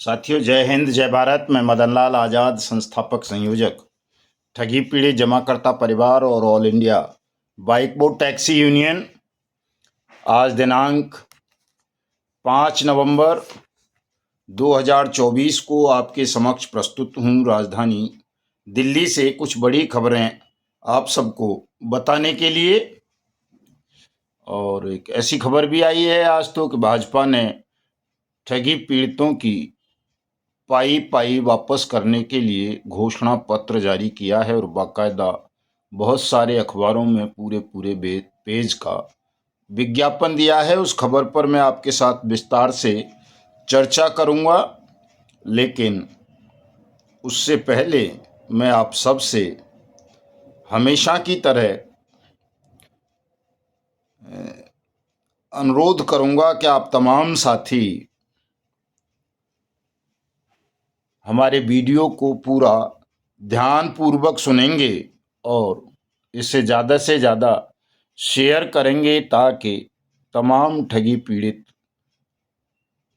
साथियों, जय हिंद जय भारत। मैं मदन लाल आज़ाद, संस्थापक संयोजक ठगी पीड़ित जमाकर्ता परिवार और all India bike board taxi union. आज दिनांक 5 नवंबर 2024 को आपके समक्ष प्रस्तुत हूँ राजधानी दिल्ली से कुछ बड़ी खबरें आप सबको बताने के लिए। और एक ऐसी खबर भी आई है आज तो कि भाजपा ने ठगी पीड़ितों की पाई पाई वापस करने के लिए घोषणा पत्र जारी किया है और बाकायदा बहुत सारे अखबारों में पूरे पूरे पेज का विज्ञापन दिया है। उस खबर पर मैं आपके साथ विस्तार से चर्चा करूंगा, लेकिन उससे पहले मैं आप सबसे हमेशा की तरह अनुरोध करूंगा कि आप तमाम साथी हमारे वीडियो को पूरा ध्यानपूर्वक सुनेंगे और इसे ज़्यादा से ज़्यादा शेयर करेंगे ताकि तमाम ठगी पीड़ित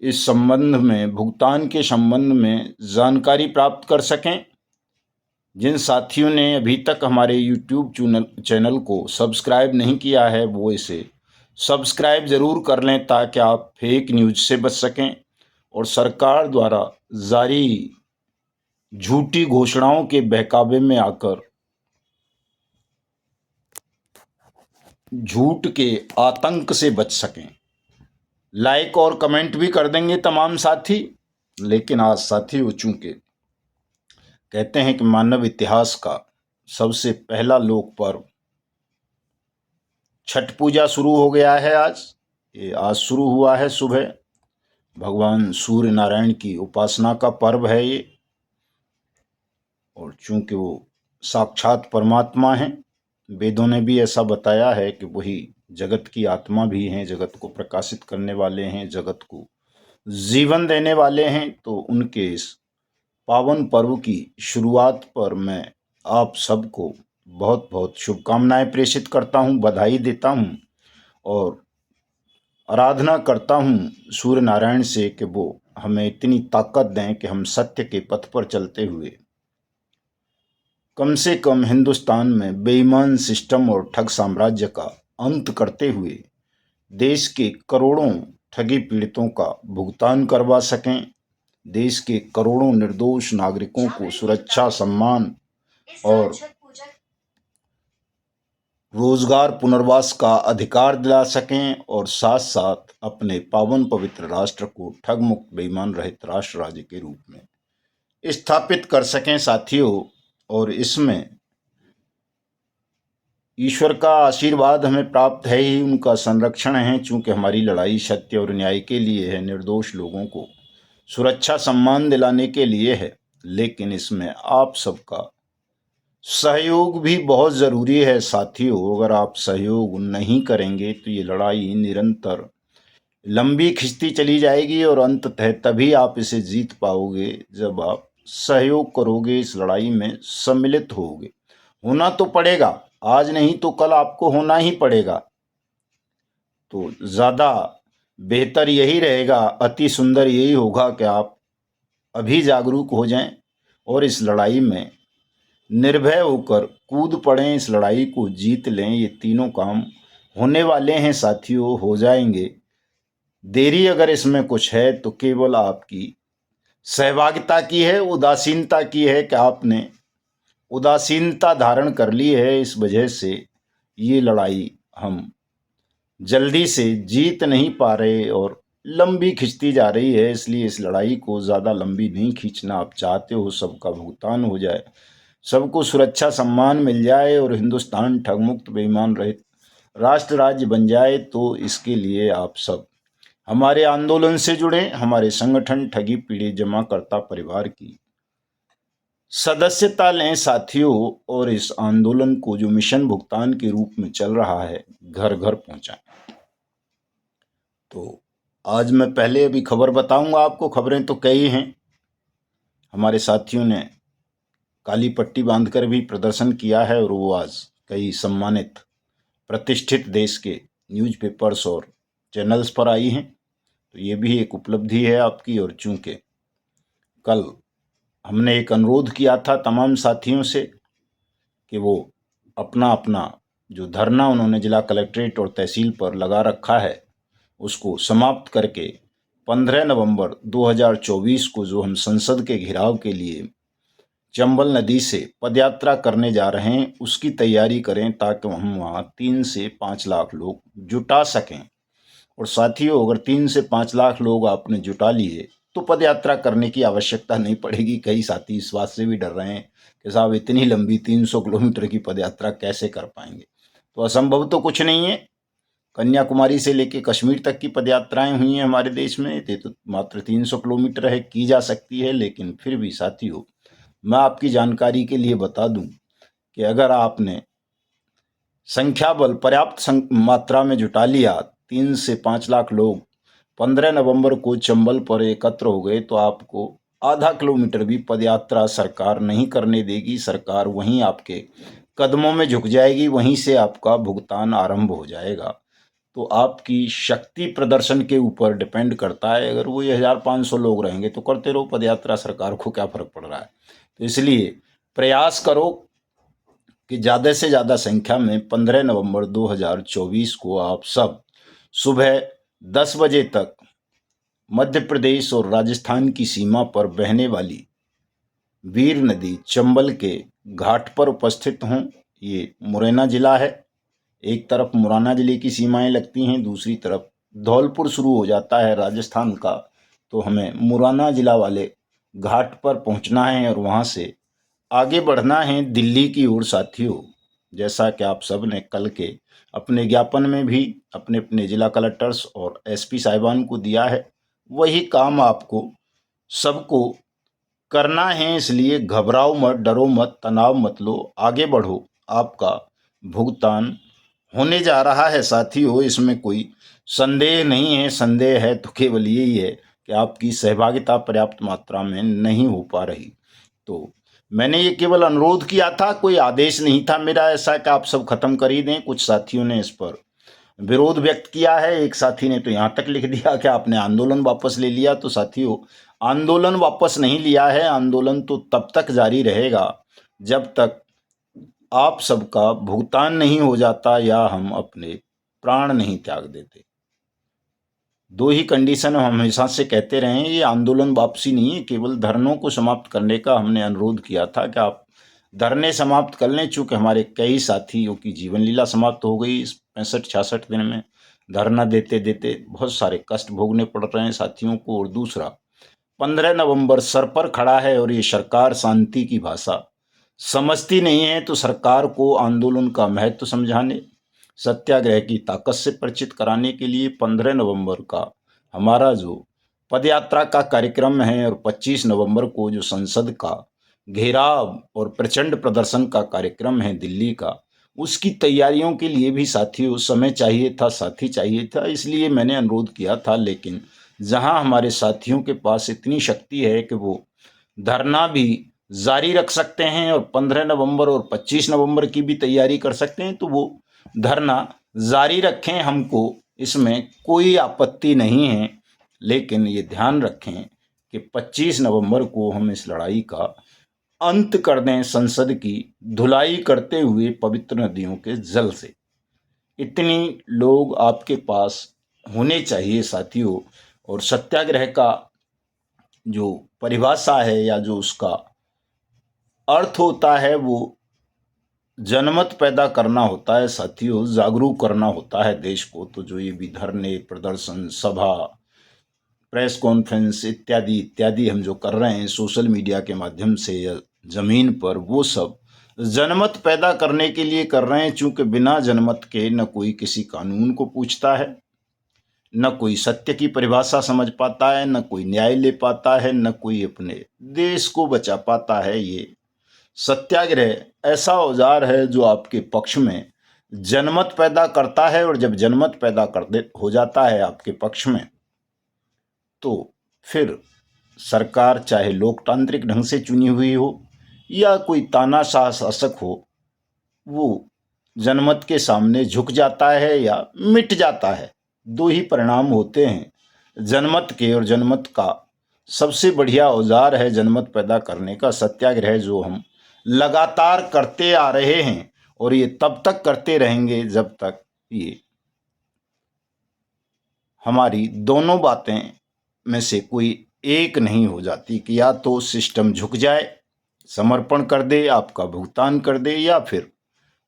इस संबंध में, भुगतान के संबंध में जानकारी प्राप्त कर सकें। जिन साथियों ने अभी तक हमारे YouTube चैनल को सब्सक्राइब नहीं किया है वो इसे सब्सक्राइब ज़रूर कर लें ताकि आप फेक न्यूज़ से बच सकें और सरकार द्वारा जारी झूठी घोषणाओं के बहकावे में आकर झूठ के आतंक से बच सकें। लाइक और कमेंट भी कर देंगे तमाम साथी। लेकिन आज साथी चूंकि कहते हैं कि मानव इतिहास का सबसे पहला लोक पर्व छठ पूजा शुरू हो गया है। आज शुरू हुआ है सुबह। भगवान सूर्य नारायण की उपासना का पर्व है ये, और चूंकि वो साक्षात परमात्मा हैं, वेदों ने भी ऐसा बताया है कि वही जगत की आत्मा भी हैं, जगत को प्रकाशित करने वाले हैं, जगत को जीवन देने वाले हैं। तो उनके इस पावन पर्व की शुरुआत पर मैं आप सबको बहुत बहुत शुभकामनाएं प्रेषित करता हूं, बधाई देता हूं और आराधना करता हूं सूर्य नारायण से कि वो हमें इतनी ताकत दें कि हम सत्य के पथ पर चलते हुए कम से कम हिंदुस्तान में बेईमान सिस्टम और ठग साम्राज्य का अंत करते हुए देश के करोड़ों ठगी पीड़ितों का भुगतान करवा सकें, देश के करोड़ों निर्दोष नागरिकों को सुरक्षा, सम्मान और रोजगार, पुनर्वास का अधिकार दिला सकें और साथ साथ अपने पावन पवित्र राष्ट्र को ठग मुक्त बेईमान रहित राष्ट्र राज्य के रूप में स्थापित कर सकें साथियों। और इसमें ईश्वर का आशीर्वाद हमें प्राप्त है ही, उनका संरक्षण है। चूंकि हमारी लड़ाई सत्य और न्याय के लिए है, निर्दोष लोगों को सुरक्षा, सम्मान दिलाने के लिए है। लेकिन इसमें आप सबका सहयोग भी बहुत ज़रूरी है साथियों। अगर आप सहयोग नहीं करेंगे तो ये लड़ाई निरंतर लंबी खिंचती चली जाएगी और अंततः तभी आप इसे जीत पाओगे जब आप सहयोग करोगे, इस लड़ाई में सम्मिलित होगे। होना तो पड़ेगा, आज नहीं तो कल आपको होना ही पड़ेगा। तो ज़्यादा बेहतर यही रहेगा, अति सुंदर यही होगा कि आप अभी जागरूक हो जाएं और इस लड़ाई में निर्भय होकर कूद पड़ें, इस लड़ाई को जीत लें। ये तीनों काम होने वाले हैं साथियों, हो जाएंगे। देरी अगर इसमें कुछ है तो केवल आपकी सहभागिता की है, उदासीनता की है कि आपने उदासीनता धारण कर ली है। इस वजह से ये लड़ाई हम जल्दी से जीत नहीं पा रहे और लंबी खिंचती जा रही है। इसलिए इस लड़ाई को ज़्यादा लंबी नहीं खींचना। आप चाहते हो सबका भुगतान हो जाए, सबको सुरक्षा, सम्मान मिल जाए और हिंदुस्तान ठगमुक्त बेईमान रहित राष्ट्र राज्य बन जाए, तो इसके लिए आप सब हमारे आंदोलन से जुड़े, हमारे संगठन ठगी पीड़ित जमाकर्ता परिवार की सदस्यता लें साथियों और इस आंदोलन को जो मिशन भुगतान के रूप में चल रहा है घर घर पहुंचाएं। तो आज मैं पहले अभी खबर बताऊंगा आपको। खबरें तो कई हैं। हमारे साथियों ने काली पट्टी बांधकर भी प्रदर्शन किया है और वो आज कई सम्मानित प्रतिष्ठित देश के न्यूज़पेपर्स और चैनल्स पर आई हैं। तो ये भी एक उपलब्धि है आपकी। और चूंकि कल हमने एक अनुरोध किया था तमाम साथियों से कि वो अपना अपना जो धरना उन्होंने जिला कलेक्ट्रेट और तहसील पर लगा रखा है उसको समाप्त करके 15 नवंबर 2024 को जो हम संसद के घेराव के लिए चंबल नदी से पदयात्रा करने जा रहे हैं उसकी तैयारी करें ताकि हम वहाँ 3 से 5 लाख लोग जुटा सकें। और साथियों, अगर 3 से 5 लाख लोग आपने जुटा लिए तो पदयात्रा करने की आवश्यकता नहीं पड़ेगी। कई साथी इस बात से भी डर रहे हैं कि साहब इतनी लंबी 300 किलोमीटर की पदयात्रा कैसे कर पाएंगे। तो असंभव तो कुछ नहीं है। कन्याकुमारी से लेकर कश्मीर तक की पदयात्राएं हुई हैं हमारे देश में, ये तो मात्र 300 किलोमीटर है, की जा सकती है। लेकिन फिर भी साथियों, मैं आपकी जानकारी के लिए बता दूं कि अगर आपने संख्या बल पर्याप्त मात्रा में जुटा लिया, 3 से 5 लाख लोग 15 नवंबर को चंबल पर एकत्र हो गए तो आपको आधा किलोमीटर भी पदयात्रा सरकार नहीं करने देगी। सरकार वहीं आपके कदमों में झुक जाएगी, वहीं से आपका भुगतान आरंभ हो जाएगा। तो आपकी शक्ति प्रदर्शन के ऊपर डिपेंड करता है। अगर वो 1500 लोग रहेंगे तो करते रहो पदयात्रा, सरकार को क्या फर्क पड़ रहा है। तो इसलिए प्रयास करो कि ज़्यादा से ज़्यादा संख्या में 15 नवंबर 2024 को आप सब सुबह 10 बजे तक मध्य प्रदेश और राजस्थान की सीमा पर बहने वाली वीर नदी चंबल के घाट पर उपस्थित हों। ये मुरैना जिला है, एक तरफ मुरैना जिले की सीमाएं लगती हैं, दूसरी तरफ धौलपुर शुरू हो जाता है राजस्थान का। तो हमें मुरैना जिला वाले घाट पर पहुंचना है और वहां से आगे बढ़ना है दिल्ली की ओर। साथियों, जैसा कि आप सब ने कल के अपने ज्ञापन में भी अपने अपने जिला कलेक्टर्स और एसपी साहिबान को दिया है, वही काम आपको सबको करना है। इसलिए घबराओ मत, डरो मत, तनाव मत लो, आगे बढ़ो। आपका भुगतान होने जा रहा है साथियों, इसमें कोई संदेह नहीं है। संदेह है तो केवल यही है कि आपकी सहभागिता पर्याप्त मात्रा में नहीं हो पा रही। तो मैंने ये केवल अनुरोध किया था, कोई आदेश नहीं था मेरा ऐसा कि आप सब खत्म कर ही दें। कुछ साथियों ने इस पर विरोध व्यक्त किया है। एक साथी ने तो यहाँ तक लिख दिया कि आपने आंदोलन वापस ले लिया। तो साथियों, आंदोलन वापस नहीं लिया है। आंदोलन तो तब तक जारी रहेगा जब तक आप सबका भुगतान नहीं हो जाता या हम अपने प्राण नहीं त्याग देते। दो ही कंडीशन हम हमेशा से कहते रहे हैं, ये आंदोलन वापसी नहीं है, केवल धरनों को समाप्त करने का हमने अनुरोध किया था कि आप धरने समाप्त कर लें। चूँकि हमारे कई साथियों की जीवन लीला समाप्त हो गई इस 65-66 दिन में। धरना देते देते बहुत सारे कष्ट भोगने पड़ रहे हैं साथियों को। और दूसरा, 15 नवंबर सर पर खड़ा है और ये सरकार शांति की भाषा समझती नहीं है। तो सरकार को आंदोलन का महत्व समझाने, सत्याग्रह की ताकत से परिचित कराने के लिए 15 नवंबर का हमारा जो पदयात्रा का कार्यक्रम है और 25 नवंबर को जो संसद का घेराव और प्रचंड प्रदर्शन का कार्यक्रम है दिल्ली का, उसकी तैयारियों के लिए भी साथियों समय चाहिए था, साथी चाहिए था। इसलिए मैंने अनुरोध किया था। लेकिन जहां हमारे साथियों के पास इतनी शक्ति है कि वो धरना भी जारी रख सकते हैं और 15 नवंबर और 25 नवंबर की भी तैयारी कर सकते हैं, तो वो धरना जारी रखें। हमको इसमें कोई आपत्ति नहीं है। लेकिन ये ध्यान रखें कि 25 नवंबर को हम इस लड़ाई का अंत कर दें, संसद की धुलाई करते हुए पवित्र नदियों के जल से। इतनी लोग आपके पास होने चाहिए साथियों। और सत्याग्रह का जो परिभाषा है या जो उसका अर्थ होता है वो जनमत पैदा करना होता है साथियों, जागरूक करना होता है देश को। तो जो ये भी धरने, प्रदर्शन, सभा, प्रेस कॉन्फ्रेंस इत्यादि इत्यादि हम जो कर रहे हैं सोशल मीडिया के माध्यम से या जमीन पर, वो सब जनमत पैदा करने के लिए कर रहे हैं। चूंकि बिना जनमत के न कोई किसी कानून को पूछता है, न कोई सत्य की परिभाषा समझ पाता है, न कोई न्याय ले पाता है, न कोई अपने देश को बचा पाता है। ये सत्याग्रह ऐसा औजार है जो आपके पक्ष में जनमत पैदा करता है। और जब जनमत पैदा हो जाता है आपके पक्ष में, तो फिर सरकार चाहे लोकतांत्रिक ढंग से चुनी हुई हो या कोई तानाशाह शासक हो, वो जनमत के सामने झुक जाता है या मिट जाता है। दो ही परिणाम होते हैं जनमत के और जनमत का सबसे बढ़िया औजार है जनमत पैदा करने का सत्याग्रह, जो हम लगातार करते आ रहे हैं और ये तब तक करते रहेंगे जब तक ये हमारी दोनों बातें में से कोई एक नहीं हो जाती कि या तो सिस्टम झुक जाए, समर्पण कर दे, आपका भुगतान कर दे, या फिर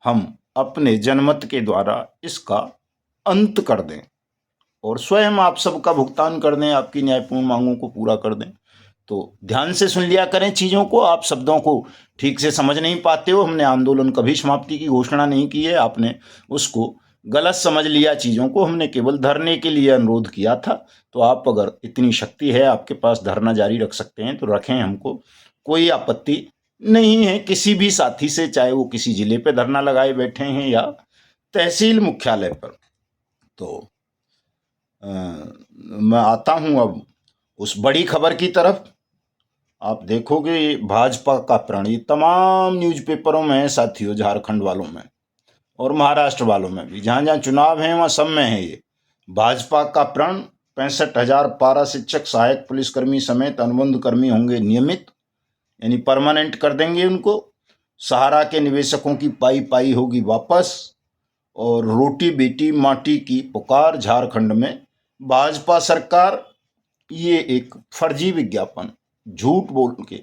हम अपने जनमत के द्वारा इसका अंत कर दें और स्वयं आप सबका भुगतान कर दें, आपकी न्यायपूर्ण मांगों को पूरा कर दें। तो ध्यान से सुन लिया करें चीज़ों को। आप शब्दों को ठीक से समझ नहीं पाते हो। हमने आंदोलन कभी समाप्ति की घोषणा नहीं की है, आपने उसको गलत समझ लिया चीज़ों को। हमने केवल धरने के लिए अनुरोध किया था। तो आप अगर इतनी शक्ति है आपके पास, धरना जारी रख सकते हैं तो रखें, हमको कोई आपत्ति नहीं है किसी भी साथी से, चाहे वो किसी जिले पे धरना लगाए बैठे हैं या तहसील मुख्यालय पर। तो मैं आता हूं अब उस बड़ी खबर की तरफ। आप देखोगे भाजपा का प्रण ये तमाम न्यूज़पेपरों में है साथियों, झारखंड वालों में और महाराष्ट्र वालों में भी, जहां जहां चुनाव है वहां सब में है ये भाजपा का प्रण। 65,000 पारा शिक्षक, सहायक पुलिसकर्मी समेत अनुबंध कर्मी होंगे नियमित, यानी परमानेंट कर देंगे उनको। सहारा के निवेशकों की पाई पाई होगी वापस, और रोटी बेटी माटी की पुकार झारखंड में भाजपा सरकार। ये एक फर्जी विज्ञापन झूठ बोल के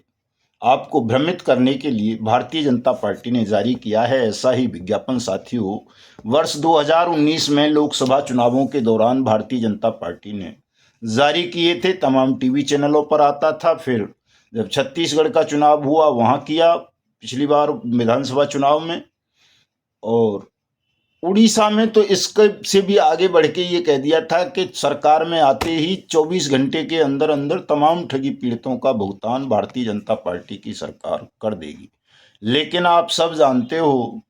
आपको भ्रमित करने के लिए भारतीय जनता पार्टी ने जारी किया है। ऐसा ही विज्ञापन साथियों वर्ष 2019 में लोकसभा चुनावों के दौरान भारतीय जनता पार्टी ने जारी किए थे। तमाम टीवी चैनलों पर आता था। फिर जब छत्तीसगढ़ का चुनाव हुआ वहां किया पिछली बार विधानसभा चुनाव में, और उड़ीसा में तो इसके से भी आगे बढ़ के ये कह दिया था कि सरकार में आते ही 24 घंटे के अंदर अंदर तमाम ठगी पीड़ितों का भुगतान भारतीय जनता पार्टी की सरकार कर देगी। लेकिन आप सब जानते हो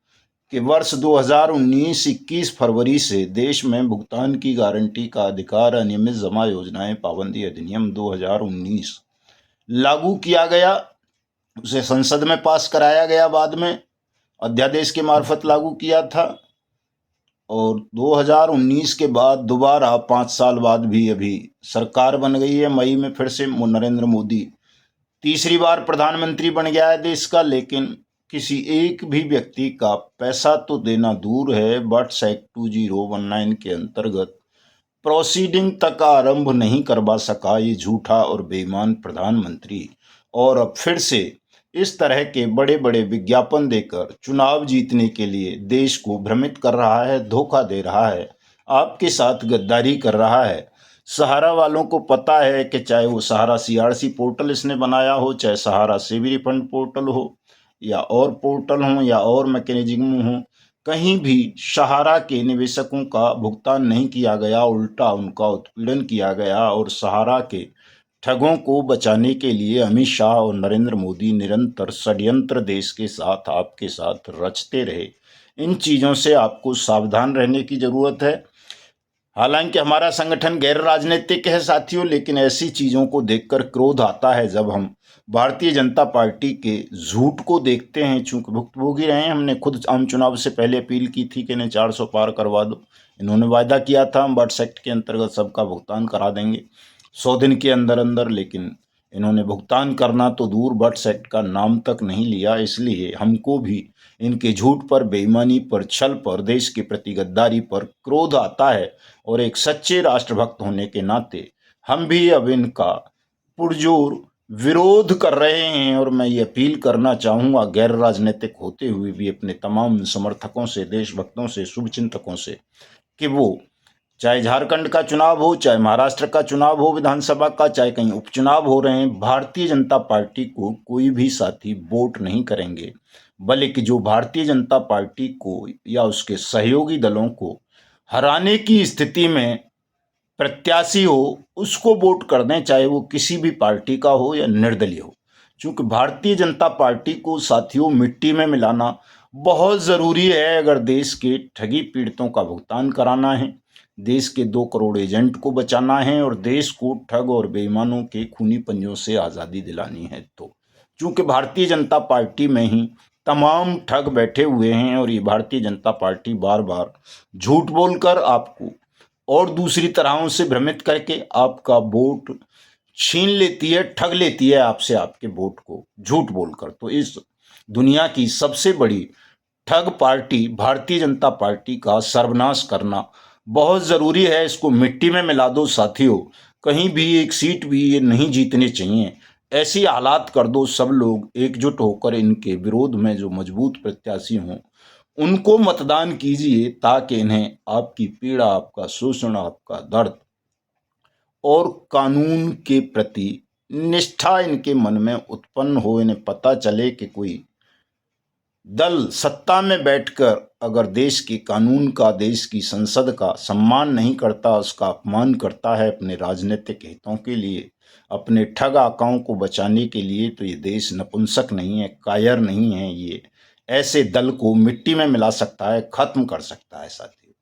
कि वर्ष 2019 21 फरवरी से देश में भुगतान की गारंटी का अधिकार अनियमित जमा योजनाएं पाबंदी अधिनियम 2019 लागू किया गया। उसे संसद में पास कराया गया, बाद में अध्यादेश के मार्फत लागू किया था। और 2019 के बाद दोबारा 5 साल बाद भी अभी सरकार बन गई है। मई में फिर से नरेंद्र मोदी तीसरी बार प्रधानमंत्री बन गया है देश का। लेकिन किसी एक भी व्यक्ति का पैसा तो देना दूर है, बट्स एक्ट 2019 के अंतर्गत प्रोसीडिंग तक आरंभ नहीं करवा सका ये झूठा और बेईमान प्रधानमंत्री। और अब फिर से इस तरह के बड़े बड़े विज्ञापन देकर चुनाव जीतने के लिए देश को भ्रमित कर रहा है, धोखा दे रहा है, आपके साथ गद्दारी कर रहा है। सहारा वालों को पता है कि चाहे वो सहारा सीआरसी पोर्टल इसने बनाया हो, चाहे सहारा सेवी रिफंड पोर्टल हो या और पोर्टल हो या और मैकेनिज्म हो, कहीं भी सहारा के निवेशकों का भुगतान नहीं किया गया, उल्टा उनका उत्पीड़न किया गया। और सहारा के ठगों को बचाने के लिए अमित शाह और नरेंद्र मोदी निरंतर षड्यंत्र देश के साथ आपके साथ रचते रहे। इन चीज़ों से आपको सावधान रहने की ज़रूरत है। हालांकि हमारा संगठन गैर राजनीतिक है साथियों, लेकिन ऐसी चीज़ों को देखकर क्रोध आता है जब हम भारतीय जनता पार्टी के झूठ को देखते हैं। चूंकि भुक्तभोगी रहे हैं, हमने खुद आम चुनाव से पहले अपील की थी कि इन्हें 400 पार करवा दो। इन्होंने वायदा किया था हम बट्स एक्ट के अंतर्गत सबका भुगतान करा देंगे 100 दिन के अंदर अंदर, लेकिन इन्होंने भुगतान करना तो दूर बट्स एक्ट का नाम तक नहीं लिया। इसलिए हमको भी इनके झूठ पर, बेईमानी पर, छल पर, देश के प्रति गद्दारी पर क्रोध आता है। और एक सच्चे राष्ट्रभक्त होने के नाते हम भी अब इनका पुरजोर विरोध कर रहे हैं। और मैं ये अपील करना चाहूँगा गैर राजनीतिक होते हुए भी अपने तमाम समर्थकों से, देशभक्तों से, शुभचिंतकों से, कि वो चाहे झारखंड का चुनाव हो, चाहे महाराष्ट्र का चुनाव हो विधानसभा का, चाहे कहीं उपचुनाव हो रहे हैं, भारतीय जनता पार्टी को कोई भी साथी वोट नहीं करेंगे, बल्कि जो भारतीय जनता पार्टी को या उसके सहयोगी दलों को हराने की स्थिति में प्रत्याशी हो उसको वोट कर दें, चाहे वो किसी भी पार्टी का हो या निर्दलीय हो। क्योंकि भारतीय जनता पार्टी को साथियों मिट्टी में मिलाना बहुत ज़रूरी है अगर देश के ठगी पीड़ितों का भुगतान कराना है, देश के 2 करोड़ एजेंट को बचाना है और देश को ठग और बेईमानों के खूनी पंजों से आज़ादी दिलानी है। तो चूँकि भारतीय जनता पार्टी में ही तमाम ठग बैठे हुए हैं और ये भारतीय जनता पार्टी बार बार झूठ बोलकर आपको और दूसरी तरहों से भ्रमित करके आपका वोट छीन लेती है, ठग लेती है आपसे आपके वोट को झूठ बोलकर। तो इस दुनिया की सबसे बड़ी ठग पार्टी भारतीय जनता पार्टी का सर्वनाश करना बहुत ज़रूरी है। इसको मिट्टी में मिला दो साथियों, कहीं भी एक सीट भी ये नहीं जीतने चाहिए। ऐसी हालात कर दो, सब लोग एकजुट होकर इनके विरोध में जो मजबूत प्रत्याशी हों उनको मतदान कीजिए, ताकि इन्हें आपकी पीड़ा, आपका शोषण, आपका दर्द और कानून के प्रति निष्ठा इनके मन में उत्पन्न हो। इन्हें पता चले कि कोई दल सत्ता में बैठकर अगर देश के कानून का, देश की संसद का सम्मान नहीं करता, उसका अपमान करता है अपने राजनीतिक हितों के लिए, अपने ठग आकाओं को बचाने के लिए, तो ये देश नपुंसक नहीं है, कायर नहीं है। ये ऐसे दल को मिट्टी में मिला सकता है, खत्म कर सकता है साथियों।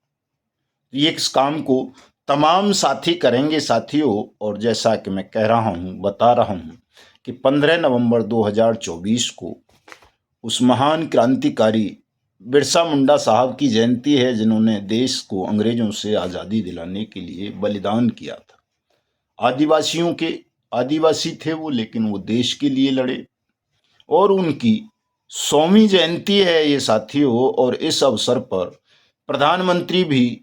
ये इस काम को तमाम साथी करेंगे साथियों। और जैसा कि मैं कह रहा हूँ, बता रहा हूँ कि 15 नवंबर 2024 को उस महान क्रांतिकारी बिरसा मुंडा साहब की जयंती है, जिन्होंने देश को अंग्रेजों से आज़ादी दिलाने के लिए बलिदान किया था। आदिवासी थे वो, लेकिन वो देश के लिए लड़े। और उनकी 100वीं जयंती है ये साथियों। और इस अवसर पर प्रधानमंत्री भी,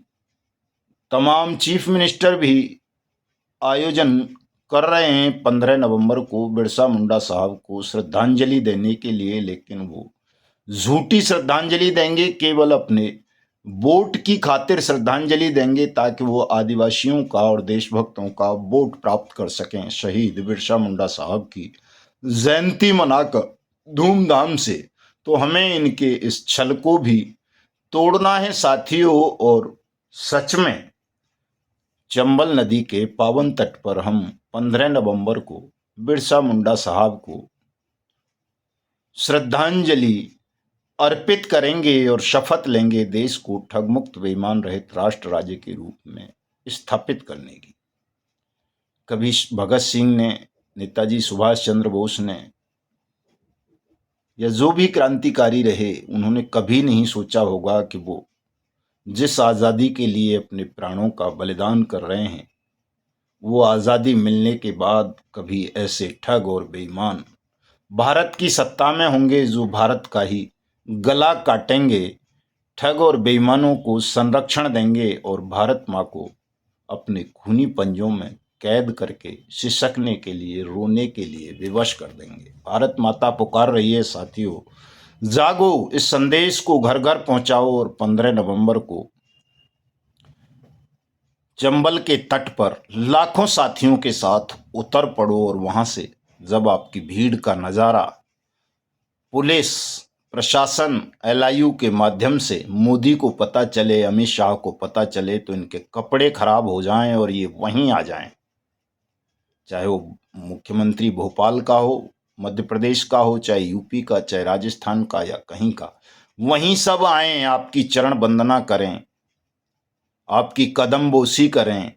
तमाम चीफ मिनिस्टर भी आयोजन कर रहे हैं 15 नवंबर को बिरसा मुंडा साहब को श्रद्धांजलि देने के लिए। लेकिन वो झूठी श्रद्धांजलि देंगे, केवल अपने वोट की खातिर श्रद्धांजलि देंगे, ताकि वो आदिवासियों का और देशभक्तों का वोट प्राप्त कर सकें। शहीद बिरसा मुंडा साहब की जयंती मनाकर धूमधाम से। तो हमें इनके इस छल को भी तोड़ना है साथियों। और सच में चंबल नदी के पावन तट पर हम 15 नवंबर को बिरसा मुंडा साहब को श्रद्धांजलि अर्पित करेंगे और शपथ लेंगे देश को ठगमुक्त, बेईमान रहित राष्ट्र राज्य के रूप में स्थापित करने की। कभी भगत सिंह ने, नेताजी सुभाष चंद्र बोस ने, या जो भी क्रांतिकारी रहे, उन्होंने कभी नहीं सोचा होगा कि वो जिस आज़ादी के लिए अपने प्राणों का बलिदान कर रहे हैं, वो आज़ादी मिलने के बाद कभी ऐसे ठग और बेईमान भारत की सत्ता में होंगे, जो भारत का ही गला काटेंगे, ठग और बेईमानों को संरक्षण देंगे और भारत माँ को अपने खूनी पंजों में कैद करके सिसकने के लिए, रोने के लिए विवश कर देंगे। भारत माता पुकार रही है साथियों, जागो, इस संदेश को घर घर पहुंचाओ और 15 नवंबर को चंबल के तट पर लाखों साथियों के साथ उतर पड़ो। और वहां से जब आपकी भीड़ का नज़ारा पुलिस प्रशासन, LIU के माध्यम से मोदी को पता चले, अमित शाह को पता चले, तो इनके कपड़े खराब हो जाएं और ये वहीं आ जाएं। चाहे वो मुख्यमंत्री भोपाल का हो, मध्य प्रदेश का हो, चाहे यूपी का, चाहे राजस्थान का, या कहीं का, वहीं सब आएं, आपकी चरण वंदना करें, आपकी कदम बोसी करें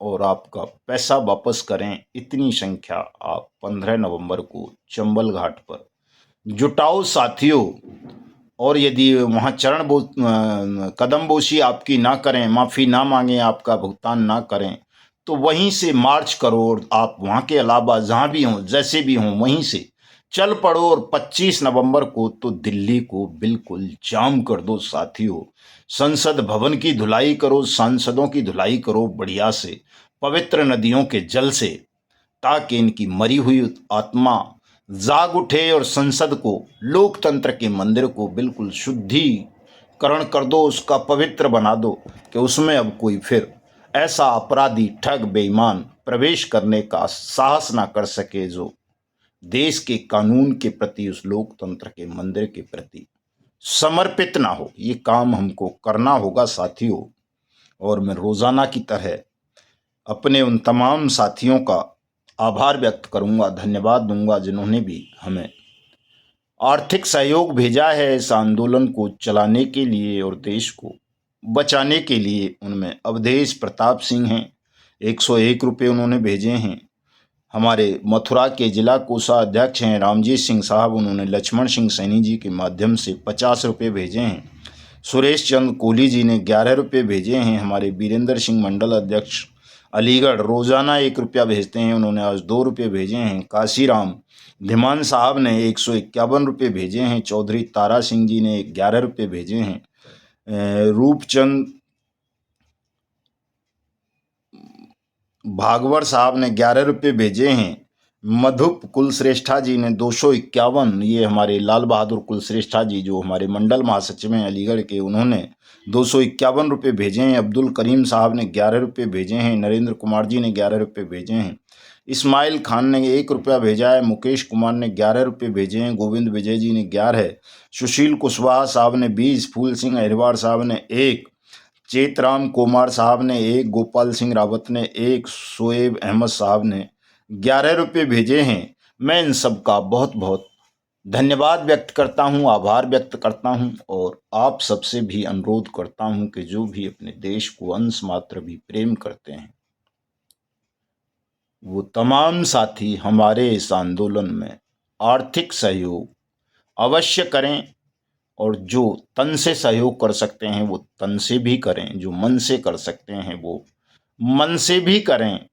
और आपका पैसा वापस करें। इतनी संख्या आप 15 नवंबर को चंबल घाट पर जुटाओ साथियों। और यदि वहाँ कदम बोसी आपकी ना करें, माफ़ी ना मांगें, आपका भुगतान ना करें, तो वहीं से मार्च करो। और आप वहाँ के अलावा जहाँ भी हों, जैसे भी हों, वहीं से चल पड़ो। और 25 नवंबर को तो दिल्ली को बिल्कुल जाम कर दो साथियों। संसद भवन की धुलाई करो, सांसदों की धुलाई करो बढ़िया से, पवित्र नदियों के जल से, ताकि इनकी मरी हुई आत्मा जाग उठे और संसद को, लोकतंत्र के मंदिर को बिल्कुल शुद्धिकरण कर दो, उसका पवित्र बना दो कि उसमें अब कोई फिर ऐसा अपराधी, ठग, बेईमान प्रवेश करने का साहस ना कर सके, जो देश के कानून के प्रति, उस लोकतंत्र के मंदिर के प्रति समर्पित ना हो। ये काम हमको करना होगा साथियों। और मैं रोज़ाना की तरह अपने उन तमाम साथियों का आभार व्यक्त करूंगा, धन्यवाद दूंगा, जिन्होंने भी हमें आर्थिक सहयोग भेजा है इस आंदोलन को चलाने के लिए और देश को बचाने के लिए। उनमें अवधेश प्रताप सिंह हैं, 101 रुपये उन्होंने भेजे हैं। हमारे मथुरा के जिला कोषाध्यक्ष हैं रामजीत सिंह साहब, उन्होंने लक्ष्मण सिंह सैनी जी के माध्यम से 50 रुपये भेजे हैं। सुरेश चंद्र कोहली जी ने 11 रुपये भेजे हैं। हमारे वीरेंद्र सिंह मंडल अध्यक्ष अलीगढ़ रोज़ाना 1 रुपया भेजते हैं, उन्होंने आज 2 रुपये भेजे हैं। काशीराम धीमान साहब ने 151 रुपये भेजे हैं। चौधरी तारा सिंह जी ने 11 रुपये भेजे हैं। रूपचंद भागवत साहब ने 11 रुपये भेजे हैं। मधुप कुलश्रेष्ठा जी ने 251, ये हमारे लाल बहादुर कुलश्रेष्ठा जी जो हमारे मंडल महासचिव हैं अलीगढ़ के, उन्होंने 251 रुपये भेजे हैं। अब्दुल करीम साहब ने 11 रुपये भेजे हैं। नरेंद्र कुमार जी ने 11 रुपये भेजे हैं। इस्माइल खान ने 1 रुपया भेजा है। मुकेश कुमार ने 11 रुपये भेजे हैं। गोविंद विजय जी ने 11। सुशील कुशवाहा साहब ने 20। फूल सिंह अहिरवार साहब ने 1। चेतराम कुमार साहब ने 1। गोपाल सिंह रावत ने 1। शोएब अहमद साहब ने 11 रुपये भेजे हैं। मैं इन सब का बहुत बहुत धन्यवाद व्यक्त करता हूं, आभार व्यक्त करता हूं और आप सबसे भी अनुरोध करता हूं कि जो भी अपने देश को अंश मात्र भी प्रेम करते हैं वो तमाम साथी हमारे इस आंदोलन में आर्थिक सहयोग अवश्य करें और जो तन से सहयोग कर सकते हैं वो तन से भी करें, जो मन से कर सकते हैं वो मन से भी करें।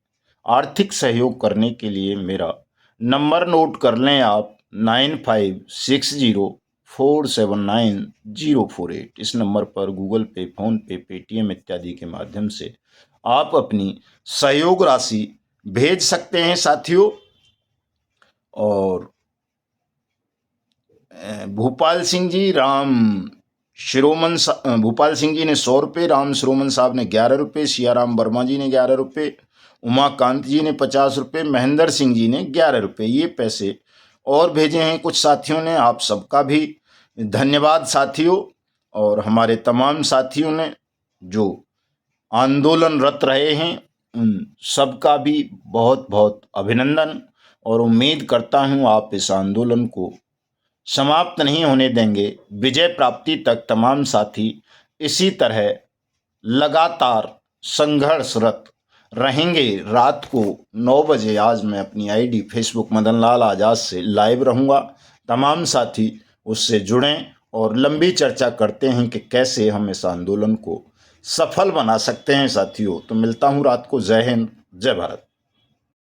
आर्थिक सहयोग करने के लिए मेरा नंबर नोट कर लें आप 9560479048। इस नंबर पर गूगल पे, फ़ोन पे, पेटीएम इत्यादि के माध्यम से आप अपनी सहयोग राशि भेज सकते हैं साथियों। और भूपाल सिंह जी भूपाल सिंह जी ने 100 रुपये, राम शिरोमन साहब ने 11 रुपये, सियाराम वर्मा जी ने 11 रुपये, उमाकांत जी ने 50 रुपये, महेंद्र सिंह जी ने 11 रुपये, ये पैसे और भेजे हैं कुछ साथियों ने। आप सबका भी धन्यवाद साथियों। और हमारे तमाम साथियों ने जो आंदोलनरत रहे हैं उन सबका भी बहुत बहुत अभिनंदन और उम्मीद करता हूं आप इस आंदोलन को समाप्त नहीं होने देंगे। विजय प्राप्ति तक तमाम साथी इसी तरह लगातार संघर्षरत रहेंगे। रात को 9 बजे आज मैं अपनी आईडी फेसबुक मदन लाल आज़ाद से लाइव रहूँगा। तमाम साथी उससे जुड़ें और लंबी चर्चा करते हैं कि कैसे हम इस आंदोलन को सफल बना सकते हैं साथियों। तो मिलता हूँ रात को। जय हिंद, जय भारत।